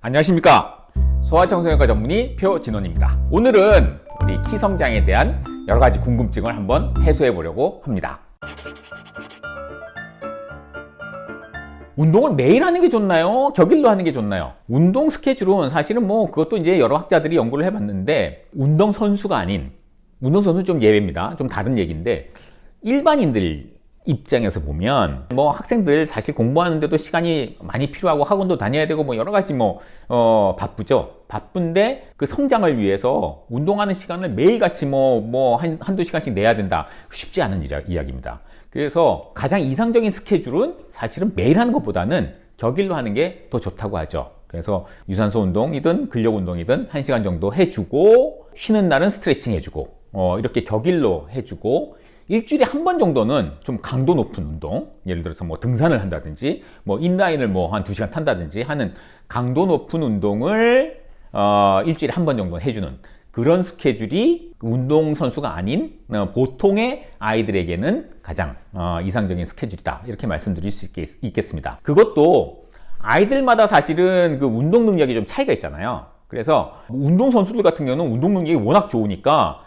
안녕하십니까. 소아청소년과 전문의 표진원입니다. 오늘은 우리 키 성장에 대한 여러 가지 궁금증을 한번 해소해 보려고 합니다. 운동을 매일 하는 게 좋나요? 격일로 하는 게 좋나요? 운동 스케줄은 사실은 그것도 이제 여러 학자들이 연구를 해봤는데, 운동 선수가 아닌, 운동 선수는 좀 예외입니다. 좀 다른 얘기인데, 일반인들 입장에서 보면 학생들 사실 공부하는데도 시간이 많이 필요하고 학원도 다녀야 되고 여러 가지 바쁘죠. 바쁜데 그 성장을 위해서 운동하는 시간을 매일같이 한두 시간씩 내야 된다. 쉽지 않은 이야기입니다. 그래서 가장 이상적인 스케줄은 사실은 매일 하는 것보다는 격일로 하는 게 더 좋다고 하죠. 그래서 유산소 운동이든 근력 운동이든 1시간 정도 해주고, 쉬는 날은 스트레칭 해주고, 이렇게 격일로 해주고, 일주일에 한 번 정도는 좀 강도 높은 운동, 예를 들어서 등산을 한다든지 인라인을 한 2시간 탄다든지 하는 강도 높은 운동을 일주일에 한 번 정도 해주는 그런 스케줄이 운동선수가 아닌 보통의 아이들에게는 가장 이상적인 스케줄이다, 이렇게 말씀드릴 수 있겠습니다. 그것도 아이들마다 사실은 그 운동 능력이 좀 차이가 있잖아요. 그래서 운동선수들 같은 경우는 운동 능력이 워낙 좋으니까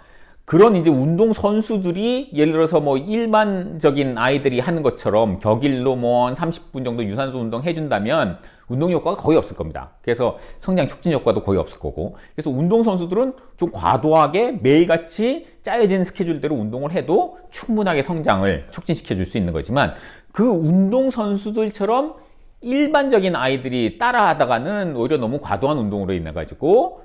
그런 이제 운동 선수들이 예를 들어서 일반적인 아이들이 하는 것처럼 격일로 한 30분 정도 유산소 운동 해준다면 운동 효과가 거의 없을 겁니다. 그래서 성장 촉진 효과도 거의 없을 거고, 그래서 운동 선수들은 좀 과도하게 매일같이 짜여진 스케줄대로 운동을 해도 충분하게 성장을 촉진시켜 줄 수 있는 거지만, 그 운동 선수들처럼 일반적인 아이들이 따라하다가는 오히려 너무 과도한 운동으로 인해 가지고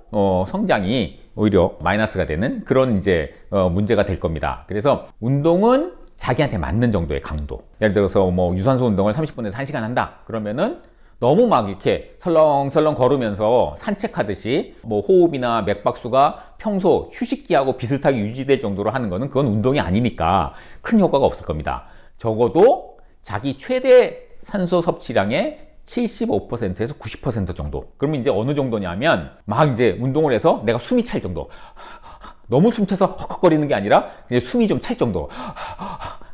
성장이 오히려 마이너스가 되는 그런 이제 문제가 될 겁니다. 그래서 운동은 자기한테 맞는 정도의 강도, 예를 들어서 유산소 운동을 30분에서 1시간 한다 그러면은 너무 이렇게 설렁설렁 걸으면서 산책하듯이 호흡이나 맥박수가 평소 휴식기하고 비슷하게 유지될 정도로 하는 거는 그건 운동이 아니니까 큰 효과가 없을 겁니다. 적어도 자기 최대 산소 섭취량의 75%에서 90% 정도. 그러면 이제 어느 정도냐면 이제 운동을 해서 내가 숨이 찰 정도, 너무 숨차서 헉헉거리는 게 아니라 이제 숨이 좀 찰 정도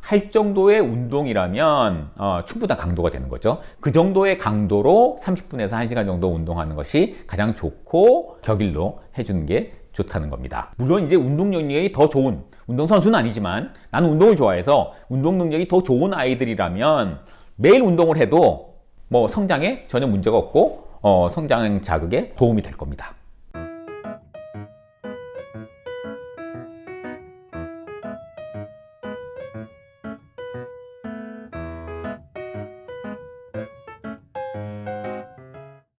할 정도의 운동이라면 충분한 강도가 되는 거죠. 그 정도의 강도로 30분에서 1시간 정도 운동하는 것이 가장 좋고 격일로 해주는 게 좋다는 겁니다. 물론 이제 운동 능력이 더 좋은, 운동선수는 아니지만 나는 운동을 좋아해서 운동 능력이 더 좋은 아이들이라면 매일 운동을 해도 성장에 전혀 문제가 없고 성장 자극에 도움이 될 겁니다.